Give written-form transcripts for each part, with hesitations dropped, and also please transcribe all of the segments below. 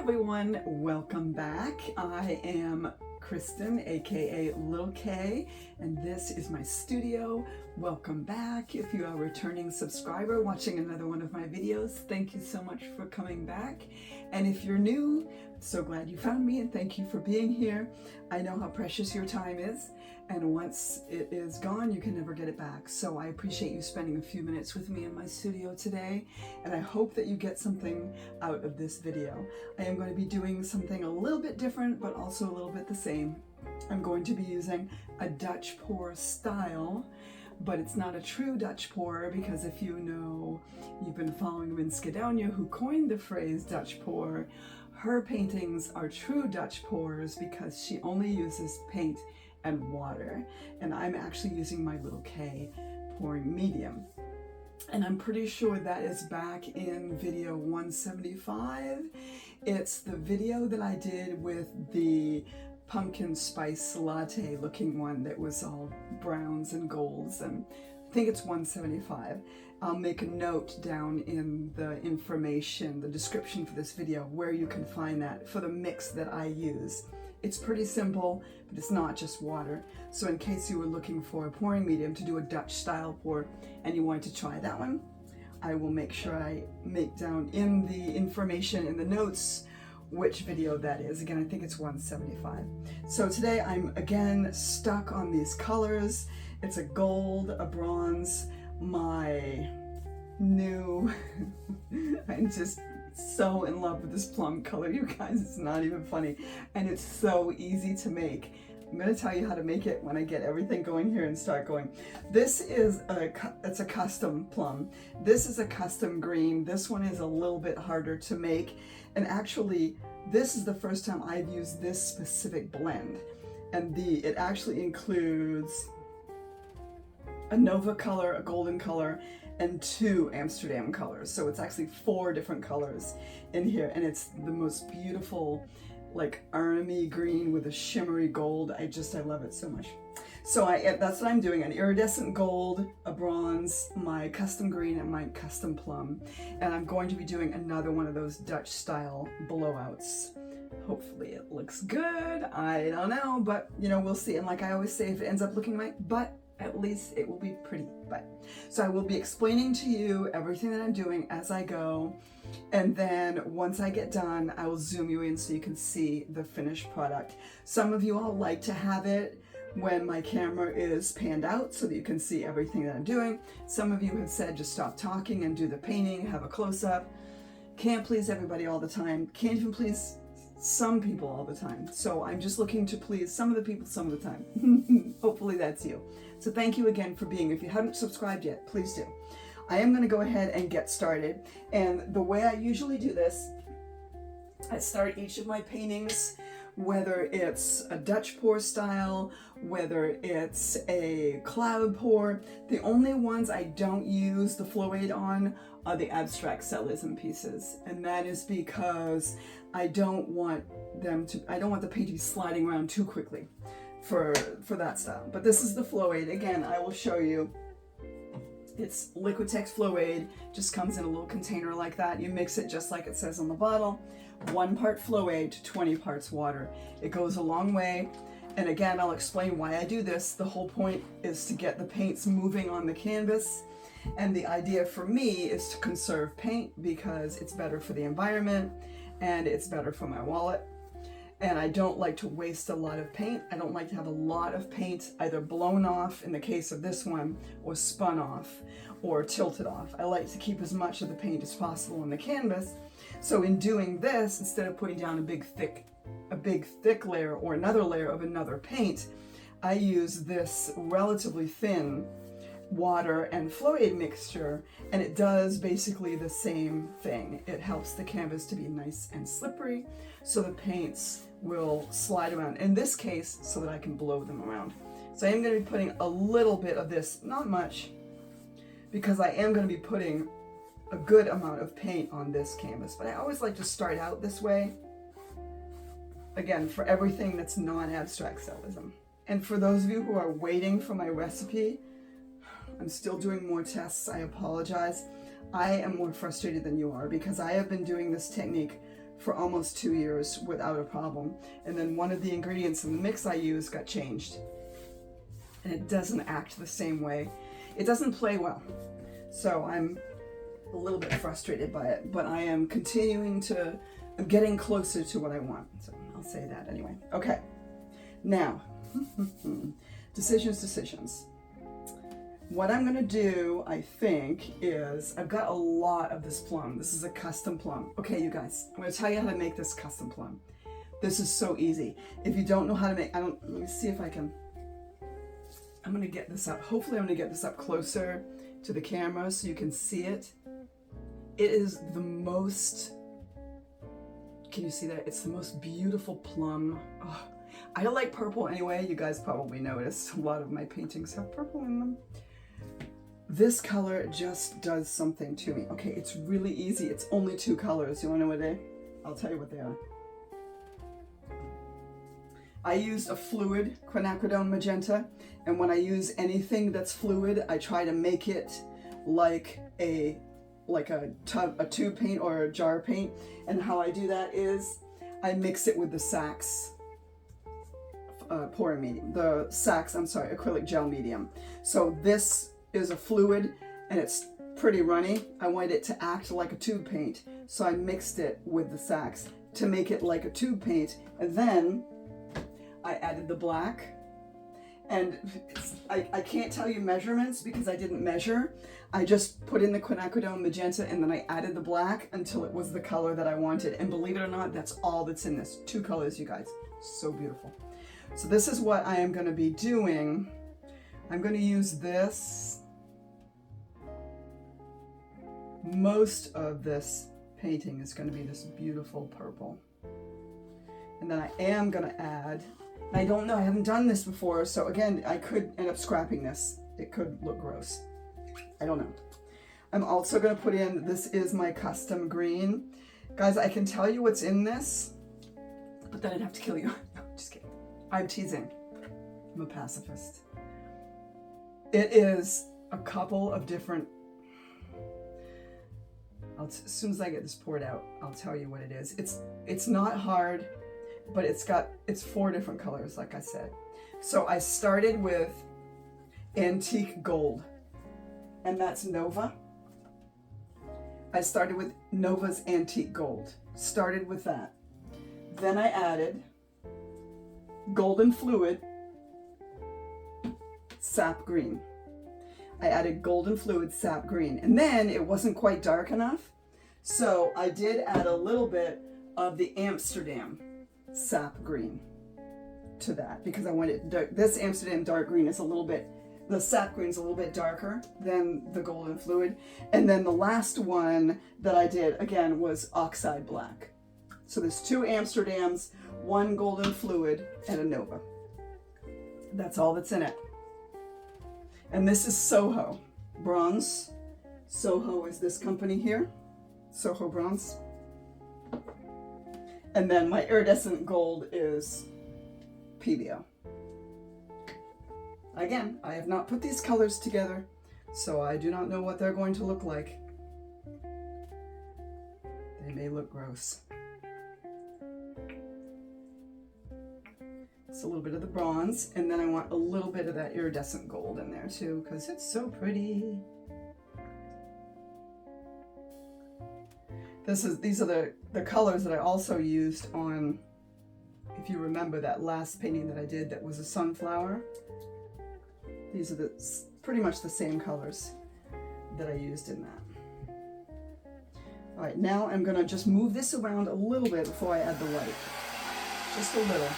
everyone, welcome back. I am Kristen, aka Lil K, and this is my studio. Welcome back. If you are a returning subscriber watching another one of my videos, thank you so much for coming back. And if you're new, so glad you found me and thank you for being here. I know how precious your time is, and once it is gone, you can never get it back. So I appreciate you spending a few minutes with me in my studio today, and I hope that you get something out of this video. I am going to be doing something a little bit different, but also a little bit the same. I'm going to be using a Dutch pour style, but it's not a true Dutch pour, because if you know, you've been following Winske Douwje, who coined the phrase Dutch pour, her paintings are true Dutch pours because she only uses paint and water, and I'm actually using my little K pouring medium. And I'm pretty sure that is back in video 175. It's the video that I did with the pumpkin spice latte looking one that was all browns and golds, and I think it's 175. I'll make a note down in the information, the description for this video, where you can find that for the mix that I use. It's pretty simple, but it's not just water. So in case you were looking for a pouring medium to do a Dutch style pour and you wanted to try that one, I will make sure I make down in the information in the notes which video that is. Again, I think it's 175. So today I'm again stuck on these colors. It's a gold, a bronze, my new, I'm just so in love with this plum color, you guys, it's not even funny, and it's so easy to make. I'm going to tell you how to make it when I get everything going here and start going. This is it's a custom plum. This is a custom green. This one is a little bit harder to make, and actually this is the first time I've used this specific blend, and it actually includes a Nova color, a golden color, and 2 Amsterdam colors. So it's actually 4 different colors in here, and it's the most beautiful, like army green with a shimmery gold. I love it so much. So that's what I'm doing: an iridescent gold, a bronze, my custom green, and my custom plum. And I'm going to be doing another one of those Dutch style blowouts. Hopefully it looks good. I don't know, but you know, we'll see. And like I always say, if it ends up looking like butt, at least it will be pretty. But so I will be explaining to you everything that I'm doing as I go, and then once I get done, I will zoom you in so you can see the finished product. Some of you all like to have it when my camera is panned out so that you can see everything that I'm doing. Some of you have said just stop talking and do the painting, have a close-up. Can't please everybody all the time, can't even please some people all the time. So I'm just looking to please some of the people some of the time. Hopefully that's you. So thank you again for being. If you haven't subscribed yet, please do. I am going to go ahead and get started. And the way I usually do this, I start each of my paintings, whether it's a Dutch pour style, whether it's a cloud pour. The only ones I don't use the flow aid on are the abstract cellism pieces, and that is because I don't want the painting sliding around too quickly for that style. But this is the flow aid. Again, I will show you. It's Liquitex flow aid, just comes in a little container like that. You mix it just like it says on the bottle. 1 part flow aid to 20 parts water. It goes a long way. And again, I'll explain why I do this. The whole point is to get the paints moving on the canvas. And the idea for me is to conserve paint because it's better for the environment and it's better for my wallet. And I don't like to waste a lot of paint. I don't like to have a lot of paint either blown off in the case of this one, or spun off, or tilted off. I like to keep as much of the paint as possible on the canvas. So in doing this, instead of putting down a big thick layer or another layer of another paint, I use this relatively thin water and flow aid mixture, and it does basically the same thing. It helps the canvas to be nice and slippery so the paints will slide around, in this case so that I can blow them around. So I am going to be putting a little bit of this, not much, because I am going to be putting a good amount of paint on this canvas, but I always like to start out this way, again, for everything that's non-abstract cellism. And for those of you who are waiting for my recipe, I'm still doing more tests, I apologize. I am more frustrated than you are because I have been doing this technique for almost 2 years without a problem. And then one of the ingredients in the mix I used got changed. And it doesn't act the same way. It doesn't play well. So I'm a little bit frustrated by it, but I am continuing to, I'm getting closer to what I want. So I'll say that anyway. Okay, now, decisions. What I'm gonna do, I think, is I've got a lot of this plum. This is a custom plum. Okay, you guys, I'm gonna tell you how to make this custom plum. This is so easy. If you don't know how to make, let me see if I can, I'm gonna get this up. Hopefully I'm gonna get this up closer to the camera so you can see it. It is the most, can you see that? It's the most beautiful plum. Oh, I like purple anyway. You guys probably noticed a lot of my paintings have purple in them. This color just does something to me. Okay, it's really easy. It's only 2 colors. You wanna know what they are? I'll tell you what they are. I used a fluid quinacridone magenta, and when I use anything that's fluid, I try to make it like a tube paint or a jar paint. And how I do that is I mix it with the Saks pouring medium, acrylic gel medium. So this is a fluid and it's pretty runny. I wanted it to act like a tube paint, so I mixed it with the Saks to make it like a tube paint, and then I added the black. And I can't tell you measurements because I didn't measure. I just put in the quinacridone magenta and then I added the black until it was the color that I wanted. And believe it or not, that's all that's in this. 2 colors, you guys. So beautiful. So this is what I am going to be doing. I'm going to use this. Most of this painting is going to be this beautiful purple. And then I am going to add, I don't know, I haven't done this before, so again, I could end up scrapping this. It could look gross. I don't know. I'm also going to put in, this is my custom green. Guys, I can tell you what's in this, but then I'd have to kill you. No, just kidding. I'm teasing. I'm a pacifist. It is a couple of different, as soon as I get this poured out, I'll tell you what it is. It's not hard, but it's 4 different colors, like I said. So I started with antique gold, and that's Nova. I started with Nova's antique gold. Started with that. Then I added golden fluid sap green. I added golden fluid sap green, and then it wasn't quite dark enough, so I did add a little bit of the Amsterdam sap green to that because I wanted this Amsterdam dark green is a little bit, the sap green is a little bit darker than the golden fluid. And then the last one that I did again was oxide black. So there's 2 Amsterdams, 1 golden fluid, and a Nova. That's all that's in it. And this is Soho bronze. Soho is this company here, Soho bronze. And then my iridescent gold is PBO. Again, I have not put these colors together, so I do not know what they're going to look like. They may look gross. It's a little bit of the bronze, and then I want a little bit of that iridescent gold in there too, because it's so pretty. These are the colors that I also used on, if you remember that last painting that I did that was a sunflower. These are pretty much the same colors that I used in that. All right, now I'm gonna just move this around a little bit before I add the white. Just a little.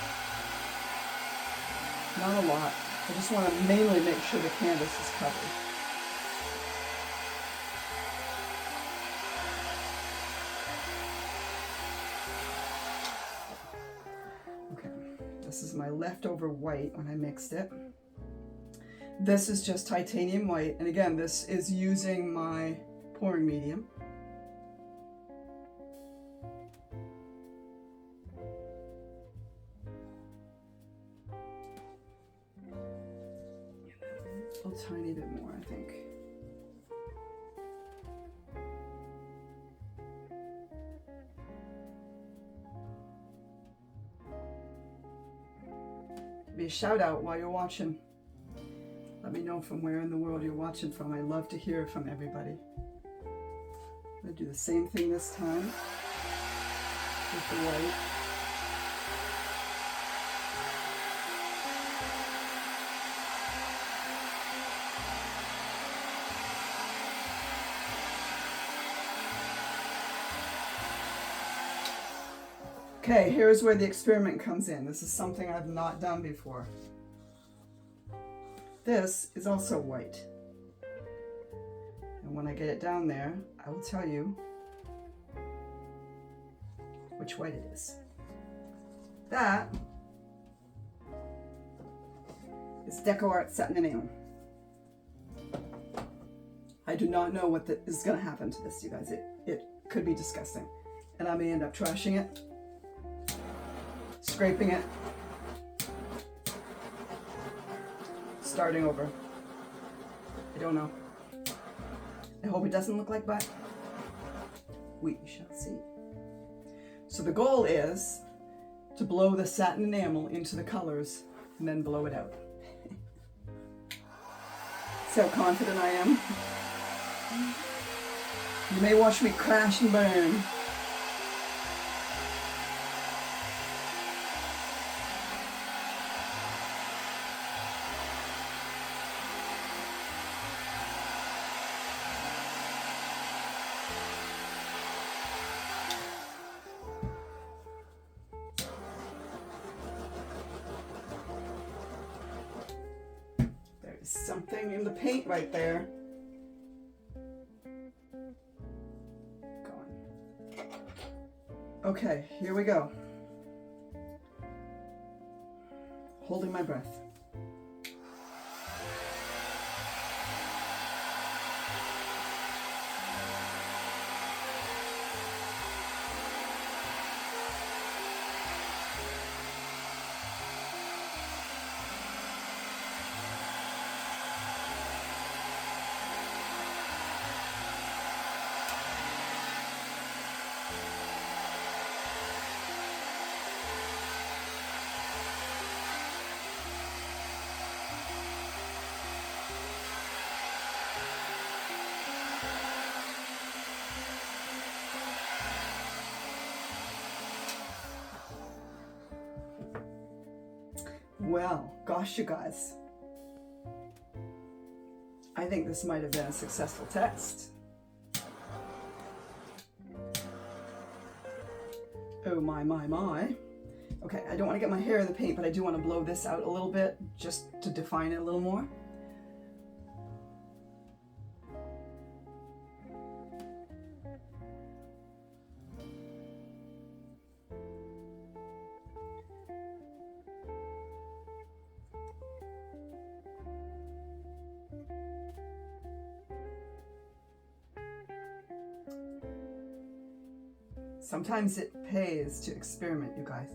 Not a lot. I just want to mainly make sure the canvas is covered. Okay, this is my leftover white when I mixed it. This is just titanium white, and again, this is using my pouring medium. A tiny bit more, I think. Give me a shout out while you're watching. Let me know from where in the world you're watching from. I love to hear from everybody. I'm going to do the same thing this time with the white. Okay, here's where the experiment comes in. This is something I've not done before. This is also white. And when I get it down there, I will tell you which white it is. That is DecoArt Satin Enamel. I do not know what is going to happen to this, you guys. It could be disgusting. And I may end up trashing it, scraping it, starting over. I don't know. I hope it doesn't look like butt. We shall see. So the goal is to blow the satin enamel into the colors and then blow it out. See how confident I am? You may watch me crash and burn. There's something in the paint right there. Okay, here we go. Holding my breath. Well, gosh, you guys. I think this might have been a successful test. Oh my, my, my. Okay, I don't want to get my hair in the paint, but I do want to blow this out a little bit just to define it a little more. Sometimes it pays to experiment, you guys.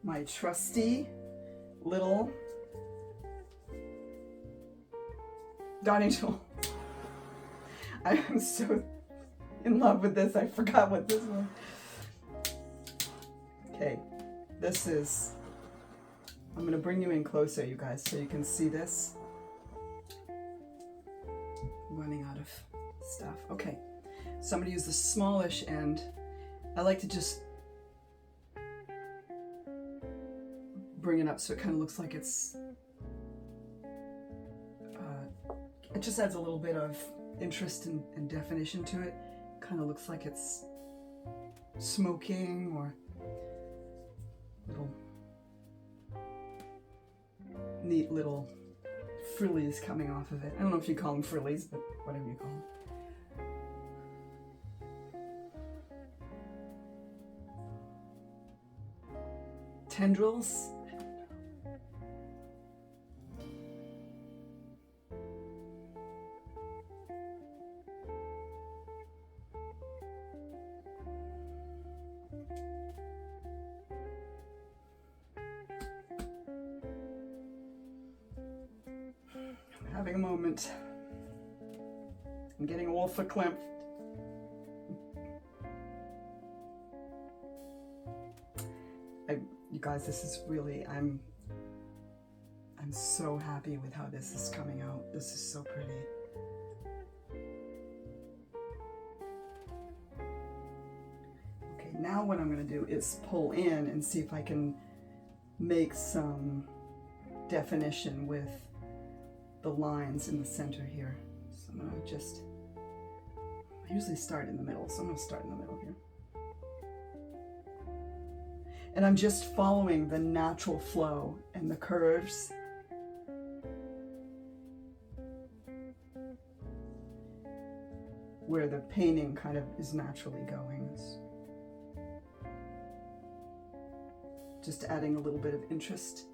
My trusty little dotting tool. I am so in love with this, I forgot what this was. Okay. This is, I'm going to bring you in closer, you guys, so you can see this. I'm running out of stuff. Okay, so I'm going to use the smallish end. I like to just bring it up so it kind of looks like it's, it just adds a little bit of interest and definition to it. Kind of looks like it's smoking or little neat little frillies coming off of it. I don't know if you call them frillies, but whatever you call them. Tendrils. having a moment. I'm getting all verklempt. You guys, this is really, I'm so happy with how this is coming out. This is so pretty. Okay, now what I'm going to do is pull in and see if I can make some definition with the lines in the center here. So I'm going to just, I usually start in the middle, so I'm going to start in the middle here. And I'm just following the natural flow and the curves. Where the painting kind of is naturally going. Just adding a little bit of interest.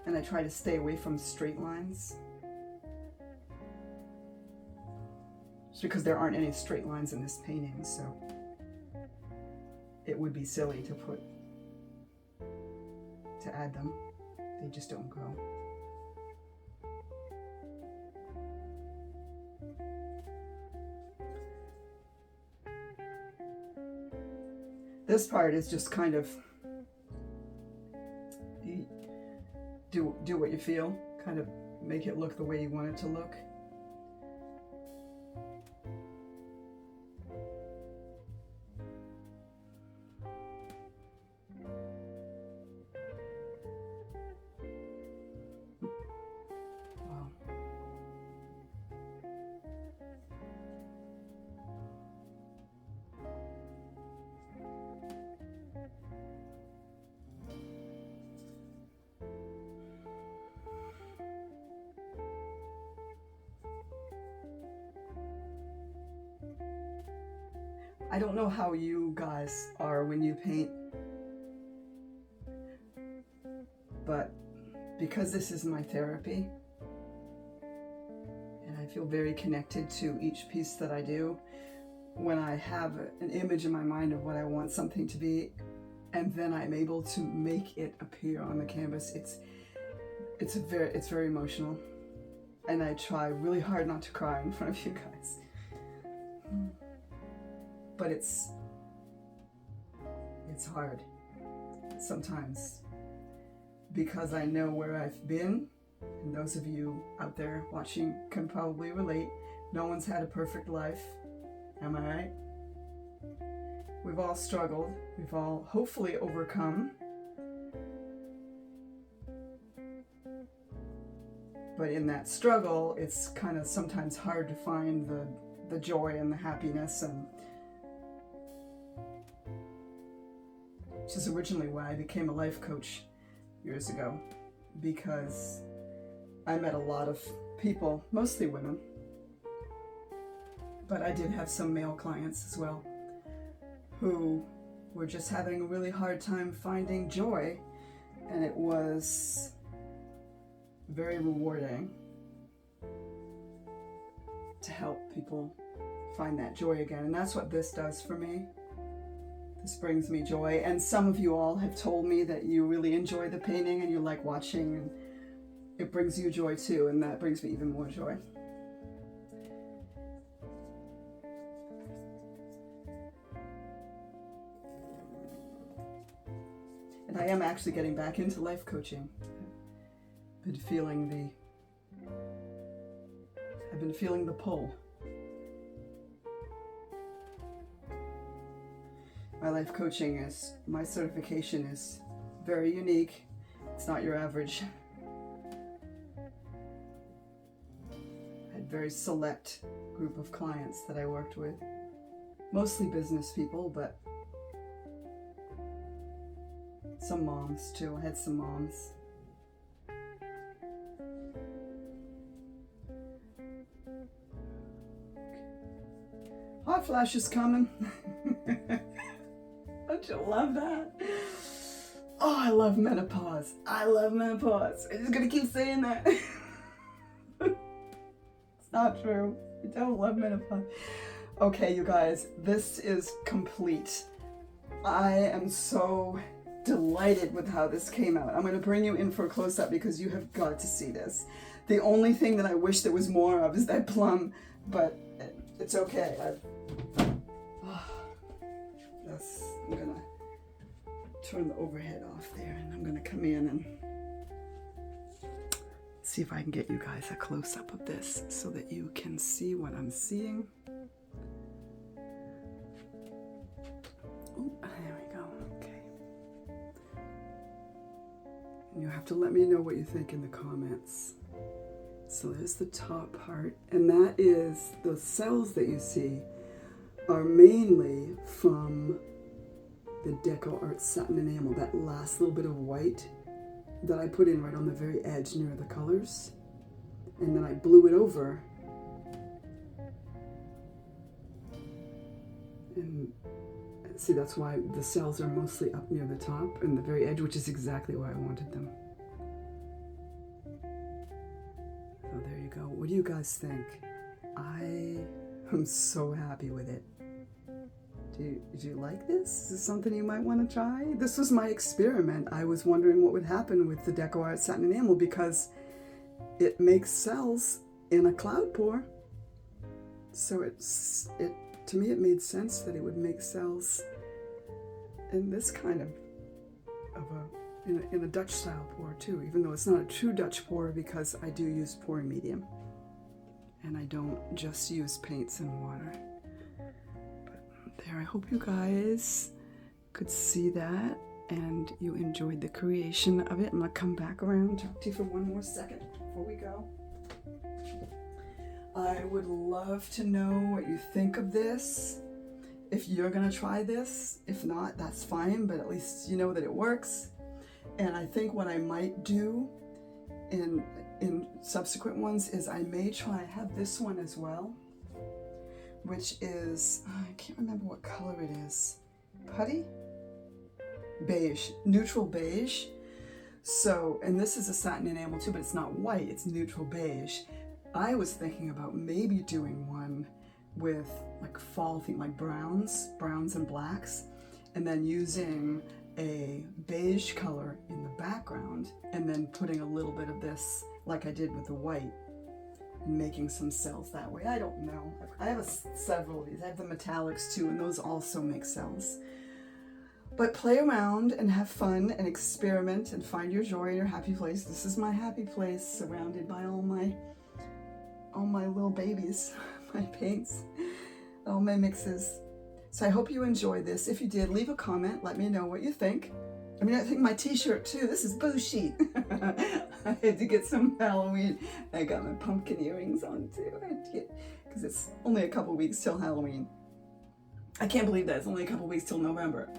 And I try to stay away from straight lines. Just because there aren't any straight lines in this painting, so it would be silly to add them. They just don't go. This part is just kind of do what you feel, kind of make it look the way you want it to look. I don't know how you guys are when you paint, but because this is my therapy, and I feel very connected to each piece that I do, when I have an image in my mind of what I want something to be, and then I'm able to make it appear on the canvas, it's very emotional, and I try really hard not to cry in front of you guys. But it's hard sometimes because I know where I've been, and those of you out there watching can probably relate. No one's had a perfect life, am I right? We've all struggled, we've all hopefully overcome, but in that struggle it's kind of sometimes hard to find the joy and the happiness, and which is originally why I became a life coach years ago, because I met a lot of people, mostly women, but I did have some male clients as well, who were just having a really hard time finding joy, and it was very rewarding to help people find that joy again, and that's what this does for me. This brings me joy, and some of you all have told me that you really enjoy the painting and you like watching, and it brings you joy too, and that brings me even more joy. And I am actually getting back into life coaching. I've been feeling the pull. My life coaching my certification is very unique. It's not your average. I had a very select group of clients that I worked with. Mostly business people, but some moms too. I had some moms. Hot flash is coming. Don't you love that? Oh, I love menopause. I love menopause. I'm just gonna keep saying that. It's not true. I don't love menopause. Okay, you guys, this is complete. I am so delighted with how this came out. I'm going to bring you in for a close-up because you have got to see this. The only thing that I wish there was more of is that plum, but it's okay. I'm going to turn the overhead off there, and I'm going to come in and see if I can get you guys a close-up of this so that you can see what I'm seeing. Oh, there we go. Okay. And you have to let me know what you think in the comments. So there's the top part, and that is the cells that you see are mainly from the DecoArt satin enamel, that last little bit of white that I put in right on the very edge near the colors, and then I blew it over, and see, that's why the cells are mostly up near the top and the very edge, which is exactly where I wanted them. So there you go. What do you guys think? I am so happy with it. Do you like this? Is this something you might want to try? This was my experiment. I was wondering what would happen with the DecoArt satin enamel because it makes cells in a cloud pour. So to me it made sense that it would make cells in this kind of in a Dutch style pour too, even though it's not a true Dutch pour because I do use pouring medium and I don't just use paints and water. There, I hope you guys could see that and you enjoyed the creation of it. I'm going to come back around and talk to you for one more second before we go. I would love to know what you think of this. If you're going to try this, if not, that's fine, but at least you know that it works. And I think what I might do in subsequent ones is I may have this one as well, which is, I can't remember what color it is. Putty? Beige, neutral beige. So, and this is a satin enamel too, but it's not white, it's neutral beige. I was thinking about maybe doing one with like fall theme, like browns and blacks, and then using a beige color in the background, and then putting a little bit of this like I did with the white, and making some cells that way. I don't know. I have several of these. I have the metallics too, and those also make cells. But play around and have fun and experiment and find your joy and your happy place. This is my happy place, surrounded by all my little babies, my paints, all my mixes. So I hope you enjoyed this. If you did, leave a comment. Let me know what you think. I mean, I think my t-shirt too. This is bushy. I had to get some Halloween. I got my pumpkin earrings on too. I had to get, because it's only a couple weeks till Halloween. I can't believe that. It's only a couple weeks till November.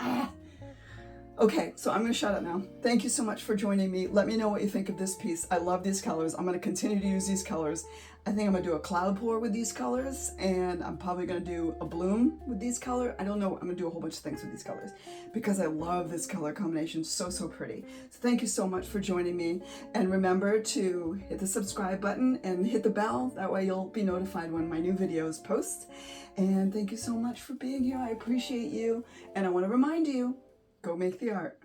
Okay, so I'm going to shut up now. Thank you so much for joining me. Let me know what you think of this piece. I love these colors. I'm going to continue to use these colors. I think I'm going to do a cloud pour with these colors, and I'm probably going to do a bloom with these colors. I don't know. I'm going to do a whole bunch of things with these colors because I love this color combination. So pretty. So thank you so much for joining me. And remember to hit the subscribe button and hit the bell. That way you'll be notified when my new videos post. And thank you so much for being here. I appreciate you. And I want to remind you, go make the art.